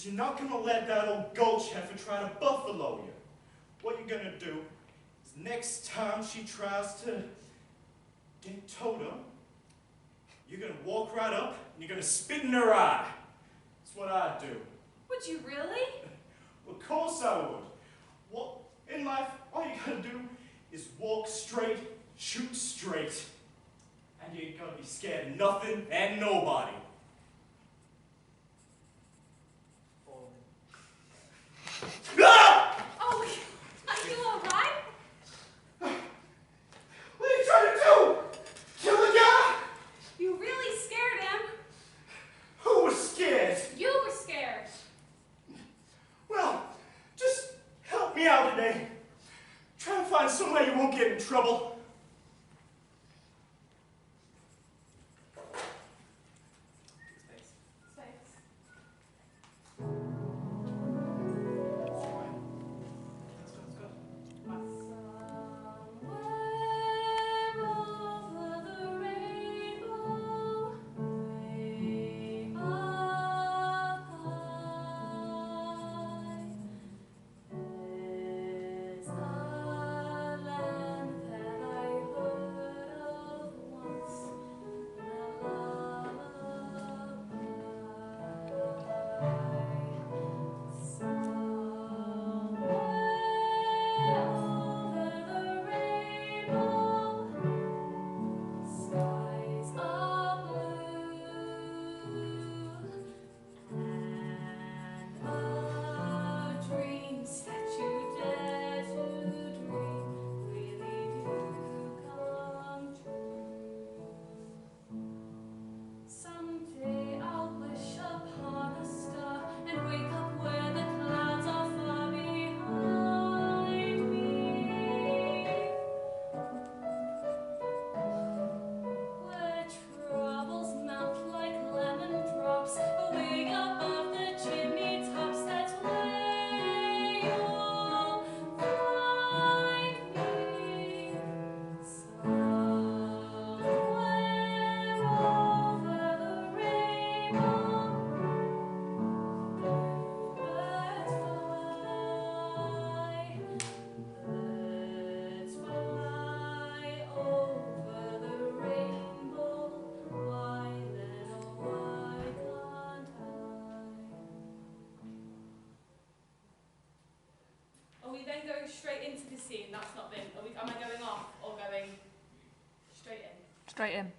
you're not gonna let that old gulch heifer try to buffalo you. What you're gonna do is next time she tries to get Toto, you're gonna walk right up and you're gonna spit in her eye. That's what I'd do. Would you really? Well, of course I would. Well, in life, all you gotta do is walk straight, shoot straight, and you ain't gonna be scared of nothing and nobody. Ah! Oh, are you all right? What are you trying to do? Kill the guy? You really scared him. Who was scared? You were scared. Well, just help me out today. Try and find somewhere you won't get in trouble. Straight into the scene. That's not been. Am I going off or going straight in? Straight in. Okay.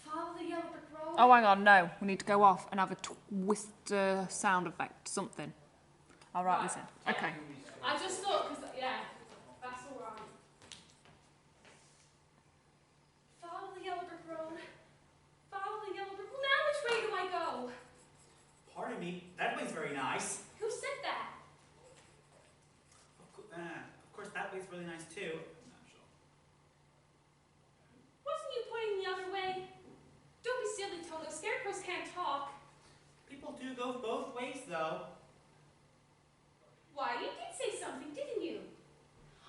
Follow the yellow brick road. Oh, hang on, no. We need to go off and have a twister sound effect, something. I'll write this in. Okay. I just thought, because, yeah, that's all right. Follow the yellow brick road. Follow the yellow brick. Well, now which way do I go? Pardon me, that way's very nice. Who said that? Of course, that way's really nice too. I'm not sure. Wasn't you pointing the other way? Don't be silly, Toto. Scarecrows can't talk. People do go both ways, though. Why, you did say something, didn't you?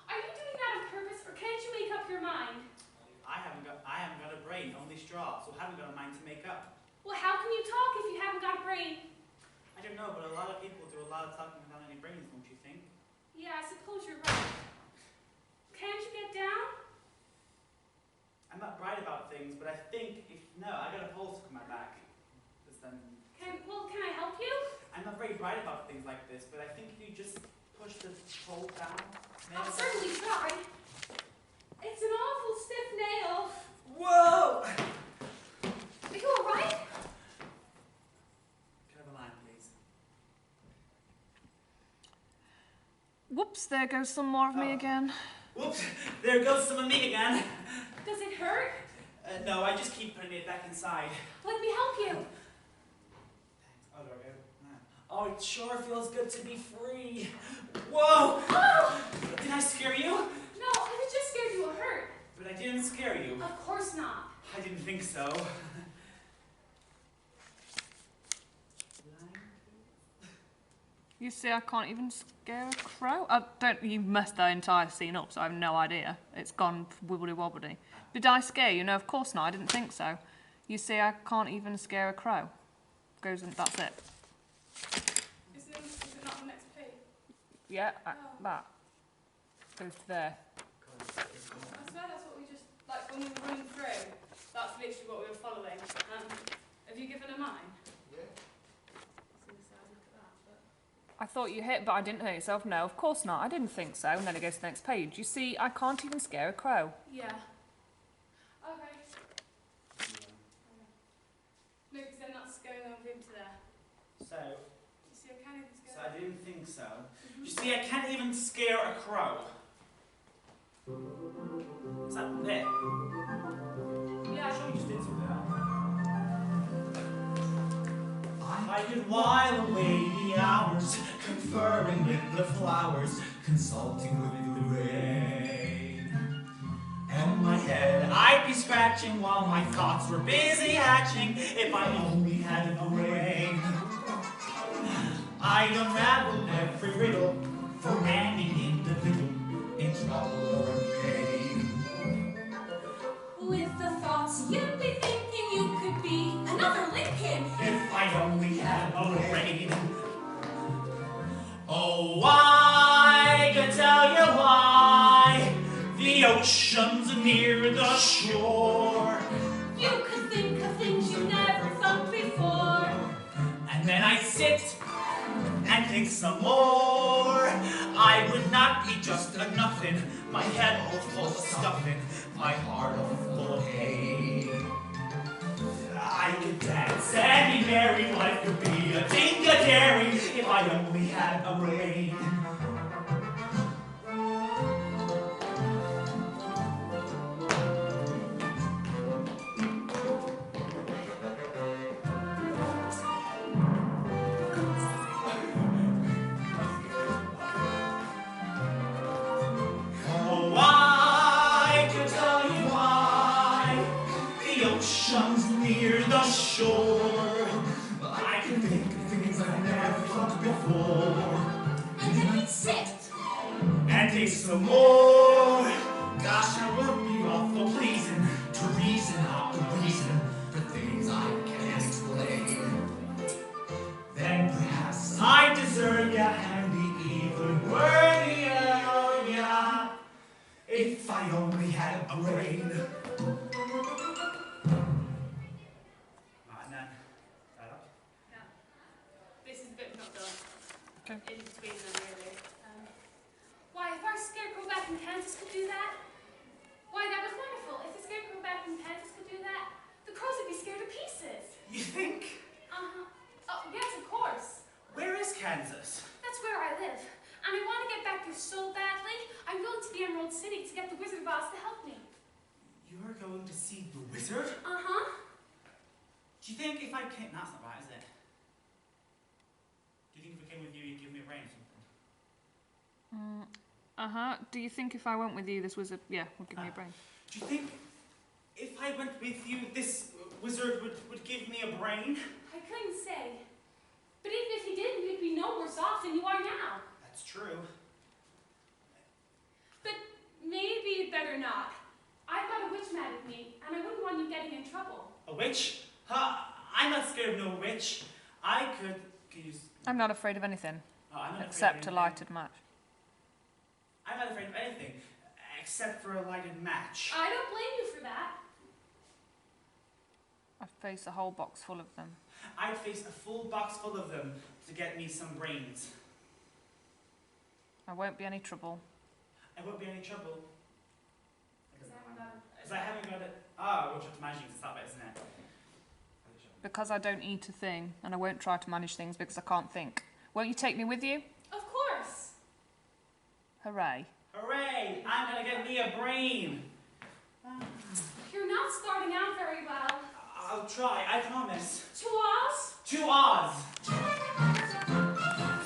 Are you doing that on purpose, or can't you make up your mind? I haven't got a brain, only straw, so I haven't got a mind to make up. Well, how can you talk if you haven't got a brain? I don't know, but a lot of people do a lot of talking without any brains, don't you think? Yeah, I suppose you're right. Can't you get down? I'm not bright about things, but I think I got a pole stuck in my back. Then. Can I help you? I'm not very bright about things like this, but I think if you just push the pole down. I'll certainly try. It's an awful stiff nail. Whoa! Are you all right? Can I have a line, please? Whoops, there goes some more of me again. Whoops, there goes some of me again. Does it hurt? No, I just keep putting it back inside. Let me help you. Thanks. Oh, there we go. Oh, it sure feels good to be free. Whoa! Oh! Did I scare you? No, I was just scared you were hurt. But I didn't scare you. Of course not. I didn't think so. You see, I can't even scare a crow. You messed the entire scene up, so I have no idea. It's gone wibbly wobbly. Did I scare you? No, of course not. I didn't think so. You see, I can't even scare a crow. That's it. Is it not the next page? Yeah, Oh. that goes to there. I swear that's what we just, like when we were running through, that's literally what we were following. Have you given her mine? Yeah. I was gonna say, I'd look at that, but... I thought you hit, but I didn't hurt yourself. No, of course not. I didn't think so. And then it goes to the next page. You see, I can't even scare a crow. Yeah. Okay. No, because then that's going over into there. So, You see, I can't even so scare I didn't think so. Mhm. You see, I can't even scare a crow. Is that there? Yeah, I'm sure you just did something else. I could while away the hours, conferring with the flowers, consulting with the rain. And my head I'd be scratching while my thoughts were busy hatching, if I only had a brain. I'd unravel every riddle for any individual in trouble or in pain. with the thoughts you'd be thinking you could be another Lincoln. If I only had a brain. Oh, I could tell you why the ocean's near the shore. You could think of things you never thought before. And then I sit and think some more. I would not be just a nothing, my head all full of stuffing, my heart all full of hay. I could dance any merry life could be a ding-a-dairy if I only had a brain. Oh, I could tell you why the ocean's near the shore. I can think of things I've never thought before. And then we'd sit. And take some more. Gosh, I would be awful pleasing to reason out the reason for things I can't explain. Then perhaps I deserve ya and be even worthier of ya if I only had a brain. This is a bit not done. Okay. In between them, really. Why, if our scarecrow back in Kansas could do that, why, that was wonderful. If the scarecrow back in Kansas could do that, the crows would be scared to pieces. You think? Uh-huh. Oh, yes, of course. Where is Kansas? That's where I live. And I want to get back there so badly, I'm going to the Emerald City to get the Wizard of Oz to help me. You are going to see the wizard? Uh-huh. Do you think if I came... That's not right, is it? Do you think if I came with you, you'd give me a brain or something? Do you think if I went with you, this wizard, yeah, would give me a brain? Do you think if I went with you, this wizard would give me a brain? I couldn't say. But even if he didn't, you'd be no worse off than you are now. That's true. But maybe you'd better not. I've got a witch mad at me, and I wouldn't want you getting in trouble. A witch? I'm not scared of no witch. I could use... I'm not afraid of anything, Oh, I'm not afraid except of a anything. lighted match. I'm not afraid of anything, except for a lighted match. I don't blame you for that. I'd face a whole box full of them. I'd face a full box full of them to get me some brains. I won't be any trouble. I won't be any trouble. Because I haven't got it. Because I haven't got it. Oh, we'll try to manage things. It's that bit, isn't it? Because I don't eat a thing, and I won't try to manage things because I can't think. Won't you take me with you? Of course. Hooray. Hooray! I'm gonna get me a brain. You're not starting out very well. I'll try, I promise. To Oz? To Oz!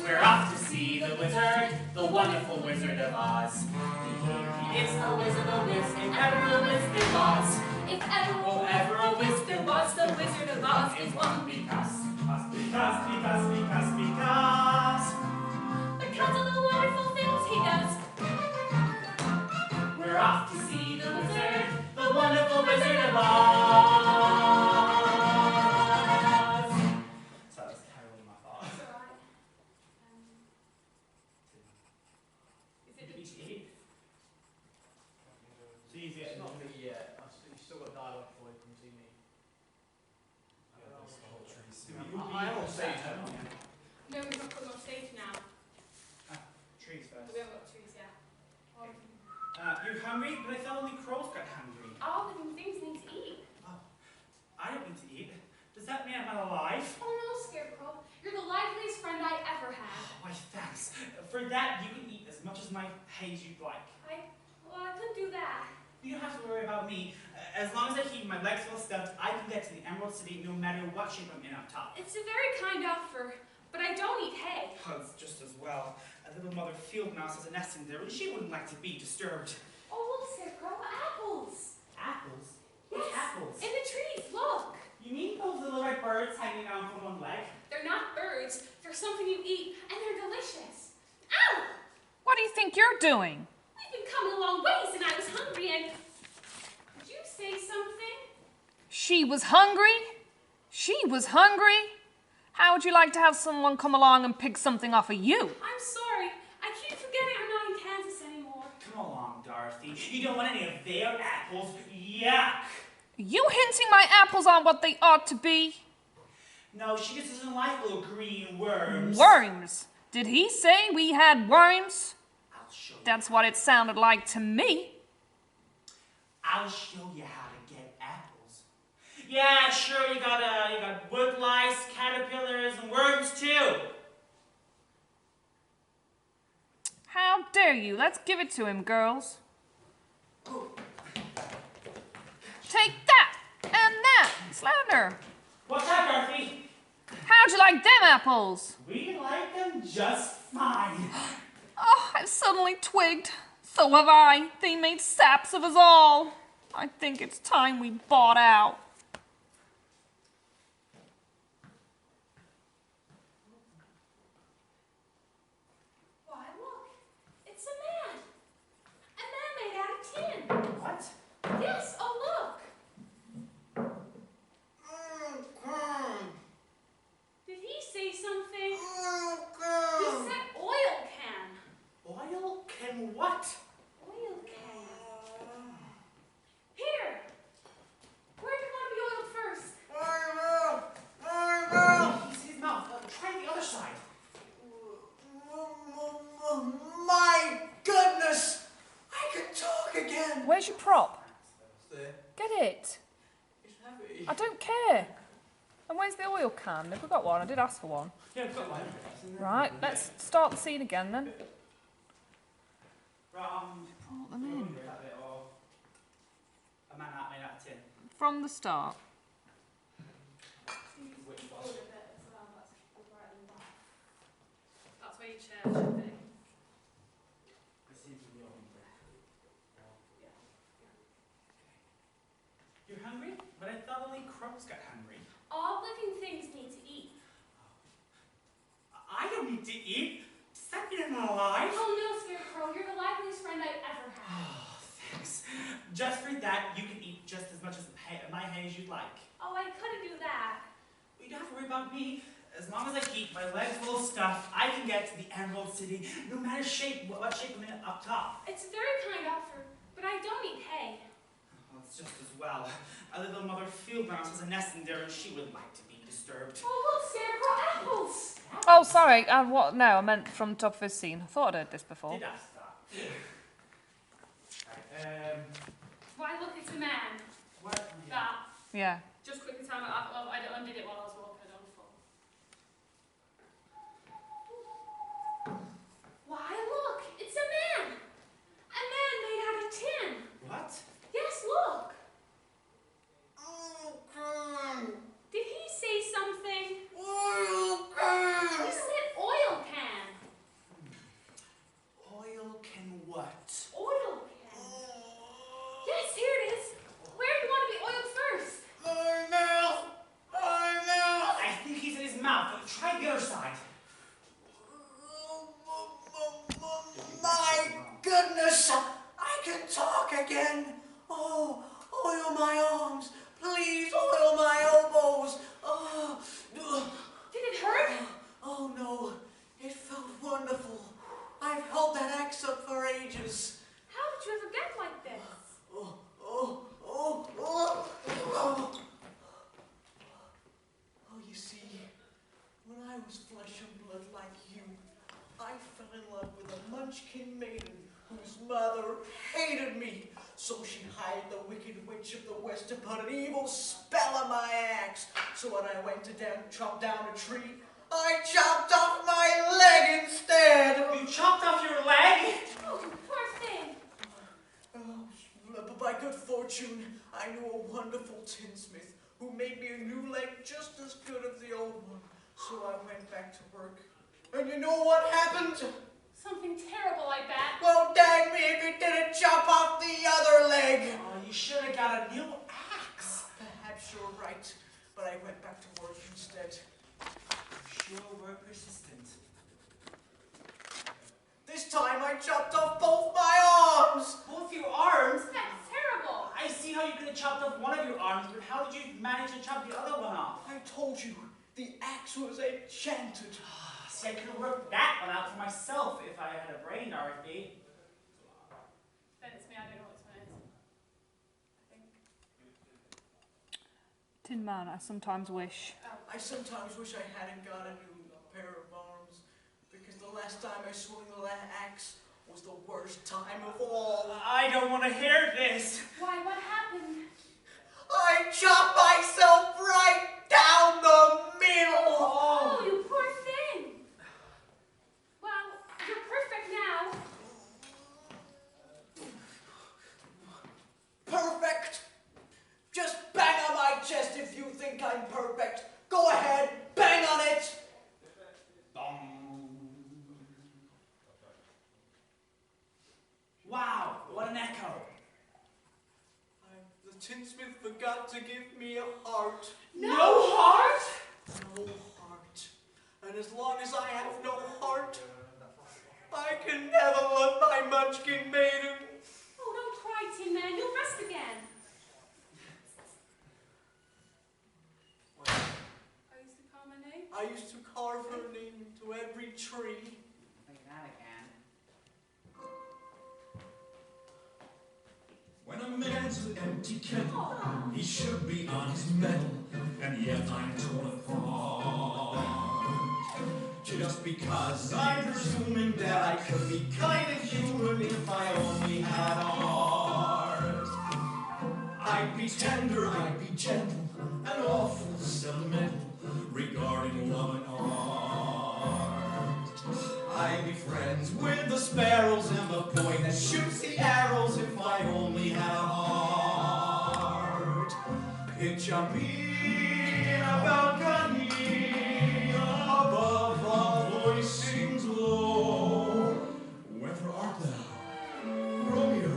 We're off to see the wizard, the wonderful Wizard of Oz. He is a wizard of Wiz, if ever a wiz there was. If ever a whiz there was, the Wizard of Oz is one. Because Because of the wonderful things he does. we're off to see the wizard, the wonderful Wizard of Oz. So that was terrible, my fault. It's alright. hungry, but I thought only crows got hungry. All living things need to eat. Oh, I don't need to eat. Does that mean I'm not alive? Oh no, Scarecrow. You're the liveliest friend I ever had. Why, thanks. For that, you can eat as much as my hay as you'd like. Well, I couldn't do that. You don't have to worry about me. As long as I keep my legs full stuffed, I can get to the Emerald City no matter what shape I'm in up top. It's a very kind offer, but I don't eat hay. Oh, it's just as well. A little mother field mouse has a nest in there, and she wouldn't like to be disturbed. Oh, look, Scarecrow, apples. Apples? Yes, Which apples? in the trees, look. You mean those little red birds hanging down from one leg? They're not birds. They're something you eat, and they're delicious. Ow! What do you think you're doing? We've been coming a long ways, and I was hungry, and... Did you say something? She was hungry? She was hungry? How would you like to have someone come along and pick something off of you? I'm sorry. I keep forgetting I'm not in Kansas anymore. Come along, Dorothy. You don't want any of their apples. Yuck! You hinting my apples on what they ought to be? No, she just doesn't like little green worms. Worms. Did he say we had worms? I'll show you. That's what it sounded like to me. I'll show you how to get apples. Yeah, sure, you got wood lice, caterpillars, and worms too. How dare you? Let's give it to him, girls. Oh, Take that and that. Slander. what's that, Dorothy? How'd you like them apples? We like them just fine. Oh, I've suddenly twigged. So have I. They made saps of us all. I think it's time we bought out. Why, look. It's a man. A man made out of tin. What? Yes, oh, look. Did he say something? He said oil can. Oil can what? Oil can. Here. Where do you want to be oiled first? He's his mouth. Try the other side. My goodness! I can talk again! Where's your prop? There. Get it. It's heavy. I don't care. And where's the oil can? Have we got one? I did ask for one. Yeah, I've got one. Right, let's start the scene again then. From Put them in. that bit, or a man out made out of tin. From the start. Which was? That's where your chair should be. It seems to be on there. You're hungry? But I thought only crows got hungry. All living things need to eat. I don't need to eat. Does that mean I'm not alive? Oh no, Scarecrow, you're the liveliest friend I've ever had. Oh, thanks. Just for that, you can eat just as much as my hay as you'd like. Oh, I couldn't do that. You don't have to worry about me. As long as I keep my legs full of stuff, I can get to the Emerald City, no matter what shape I'm in up top. It's a very kind offer, but I don't eat hay. Well, it's just as well. A little mother field mouse has a nest in there, and she would like to be disturbed. Oh, look, Scarecrow, apples. Oh, sorry. What? No, I meant from the top of his scene. I thought I'd heard this before. Did I stop? Right, Why, look, it's a man. what? That. Yeah. Just quickly time it up. Oh, I undid it while I was walking it on the floor. Why, look, it's a man. A man made out of tin. What? Yes, look. Did he say something? He said oil can. Oil can what? Oil can. Yes, here it is. Where do you want to be oiled first? My mouth! My mouth! witch of the west to put an evil spell on my axe. So when I went to chop down a tree, I chopped off my leg instead. You chopped off your leg? Oh, you poor thing. But by good fortune, I knew a wonderful tinsmith who made me a new leg just as good as the old one. So I went back to work. And you know what happened? Something terrible, I bet. Well, dang me if you didn't chop off the other leg. Oh, you should have got a new axe. Perhaps you're right, but I went back to work instead. Sure were persistent. This time I chopped off both my arms. Both your arms? That's terrible. I see how you could have chopped off one of your arms, but how did you manage to chop the other one off? I told you, the axe was enchanted. See, I could have worked that one out for myself if I had a brain, Dorothy. Then it's me, I don't know which one it is. I think. Tin Man, I sometimes wish. I sometimes wish I hadn't got a new pair of arms, because the last time I swung the axe was the worst time of all. I don't want to hear this. Why, what happened? I chopped myself right down the middle. Oh, you poor thing. Well, you're perfect now. Perfect. Just bang on my chest if you think I'm perfect. Go ahead, bang on it. Wow, what an echo. The tinsmith forgot to give me a heart. No heart? No heart. And as long as I have no heart, I can never love my munchkin maiden. Oh, don't cry, Tin Man. You'll rest again. I used to call my name. I used to carve her name into every tree. Like that again. When a man's an empty kettle, he should be on his mettle, and yet I'm torn apart. Just because I'm presuming that I could be kind of human if I only had a heart. I'd be tender, I'd be gentle, and awful sentimental regarding love and art. I'd be friends with the sparrows and the boy that shoots the arrows if I only had a heart. Picture me in a balcony above a voice sings low. Whether art thou, Romeo?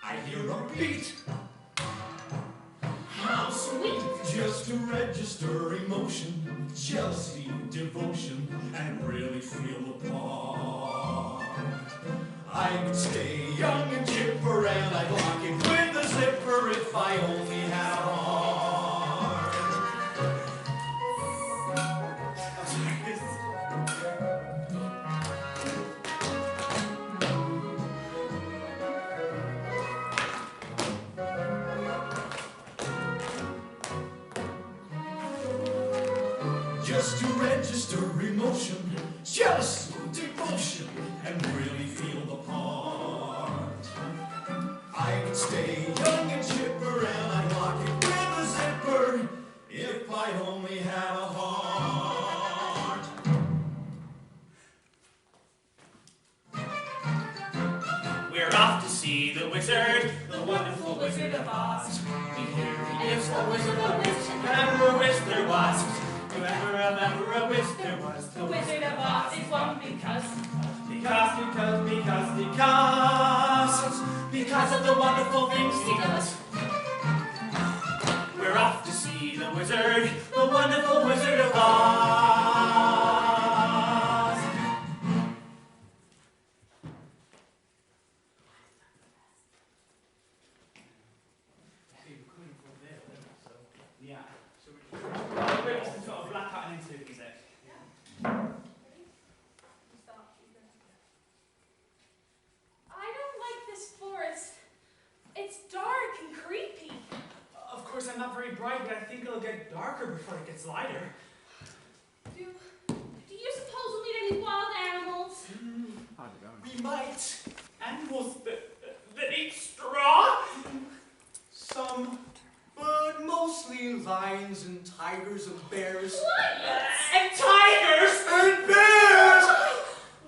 I hear a beat. How sweet! Just to register emotion, jealousy, devotion, and really feel the part. I would stay young and chipper, and I'd lock it with the zipper if I only had a heart. Just to register emotion, jealousy, devotion, and really feel the part. I would stay young and chipper, and I'd lock it with a zipper if I only had a heart. We're off to see the wizard, the wonderful Wizard of Oz. We hear he is the Wizard of Oz, whoever a wish there was. Whoever a wish there was. The Wizard of Oz is one Because of the wonderful things he does. We're off to see the wizard, the wonderful Wizard of Oz. Yeah. Wait, listen to a blackout and into music. I don't like this forest. It's dark and creepy. Of course, I'm not very bright, but I think it'll get darker before it gets lighter. Do you suppose we'll meet any wild animals? We might. Animals that eat straw? some, but mostly lions and tigers and bears. And tigers! And bears!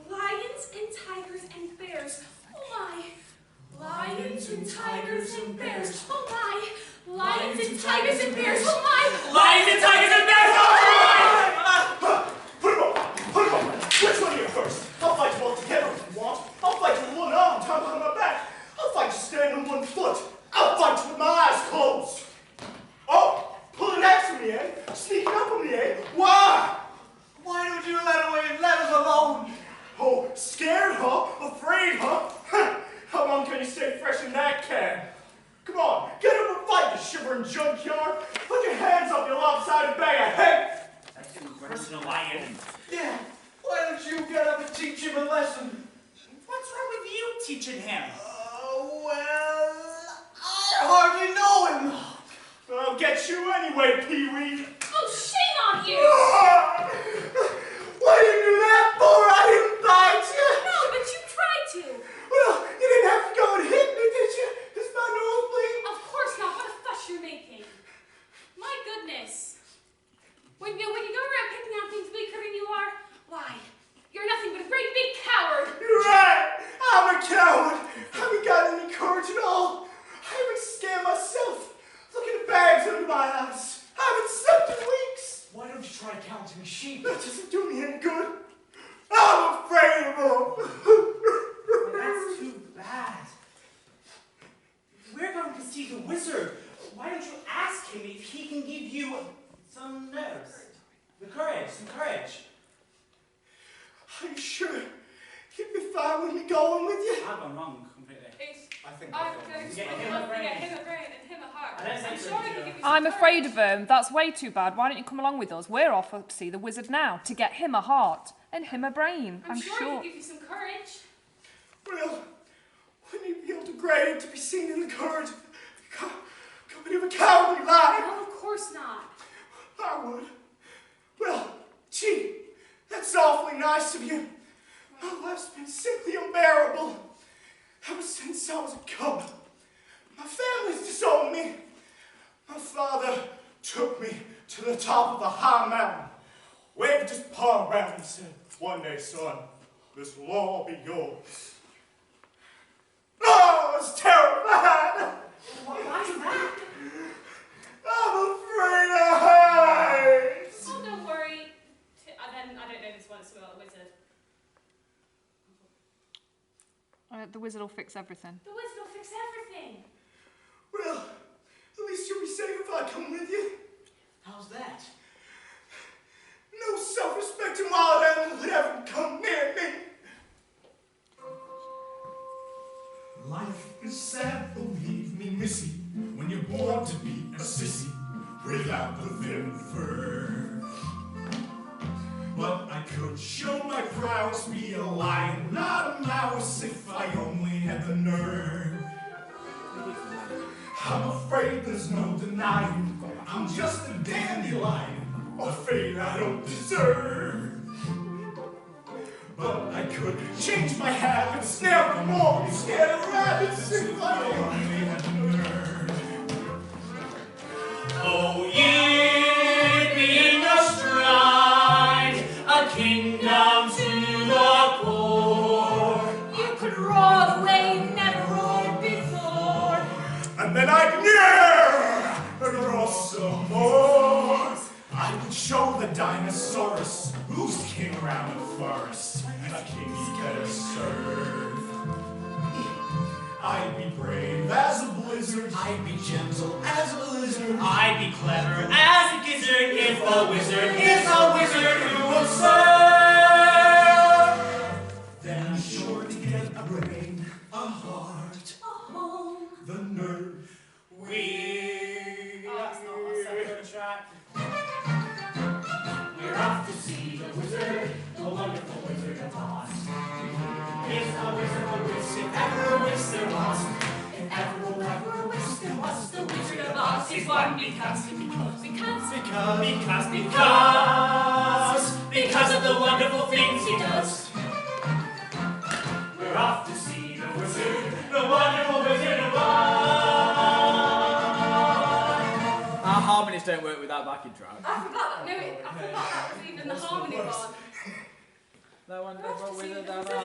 Lions and tigers and bears. Oh my. Lions and tigers and bears. Oh my. Lions and tigers and bears. Oh my. Lions and tigers and bears! Put him on! Which one of you first? I'll fight you all together if you want. I'll fight you with one arm tied behind my back. I'll fight you standing on one foot. I'll fight you with my eyes closed. Oh, pulling axe from me, eh? Sneaking up on me, eh? Why? Why don't you let us alone? Oh, scared, huh? Afraid, huh? How long can you stay fresh in that can? Come on, get up and fight, you shivering junkyard. Put your hands up, you lopsided bag of hay. That's an impersonal lion. Yeah, why don't you get up and teach him a lesson? What's wrong with you teaching him? Well, I hardly know him. I'll get you anyway, Pee-wee. Oh, shame on you. What did you do that for? I didn't bite you. No, but you tried to. Well, you didn't have to go and hit me, did you? Does my nose bleed? Of course not. What a fuss you're making. My goodness. When you go around picking on things weaker than you are, why, you're nothing but a great big coward. You're right. I'm a coward. I haven't got any courage at all. I haven't scared myself. Look at the bags under my eyes. I haven't slept in weeks. Why don't you try counting sheep? That doesn't do me any good. I'm afraid of them. Well, that's too bad. We're going to see the wizard. Why don't you ask him if he can give you some nerves? Some courage. Are you sure? You'd be fine with me going with you? I've gone wrong completely. I think I'm I've going gone. to Get him look a brain. at him a brain and him a heart. I don't think I'm so, sure I can Julia. give you some I'm afraid courage. of him. That's way too bad. Why don't you come along with us? We're off to see the wizard now to get him a heart and him a brain. I'm sure I can give you some courage. Well, wouldn't you feel degraded to be seen in the courage of company of a cowardly lion? No, of course not. I would. Well, gee, that's awfully nice of you. My life's been simply unbearable. Ever since I was a cub, my family's disowned me. My father took me to the top of a high mountain, waved his palm around and said, "One day, son, this will all be yours." Oh, I was terrified. Why's that? I'm afraid of heights. Oh, don't worry. I don't know this one, so about the wizard. The wizard will fix everything. The wizard will fix everything. Well, at least you'll be safe if I come with you. How's that? No self-respecting wild animal would ever come near me. Life is sad, believe me, missy, when you're born to be a sissy without the thin fur. But I could show my prowess, be a lion, not a mouse, if I only had the nerve. I'm afraid there's no denying, I'm just a dandelion, a fate I don't deserve. But I could change my habits, snare them all, be scared of rabbits if I only had the nerve. Oh, you being astride a kingdom to the core. You could roar the way you never roared before. And then I'd near and roar some more. I would show the dinosaurus who's king around the forest, and a king's better serve. I'd be brave as a blizzard, I'd be gentle as a lizard, I'd be clever as a gizzard if a wizard is a wizard who will serve. then I'm sure to get a brain, a heart, A home. the nerve. That's not my second track. We're off to see the wizard, the wonderful Wizard of Oz. He's a wizard of Oz, if ever a wish there was. If ever a wish there was, the Wizard of Oz is one because Because of the wonderful things he does. We're off to see the wizard, the wonderful Wizard of Oz. don't work without backing track. I forgot that. No, I forgot that was even the harmony part. No one I have to ever see with the it.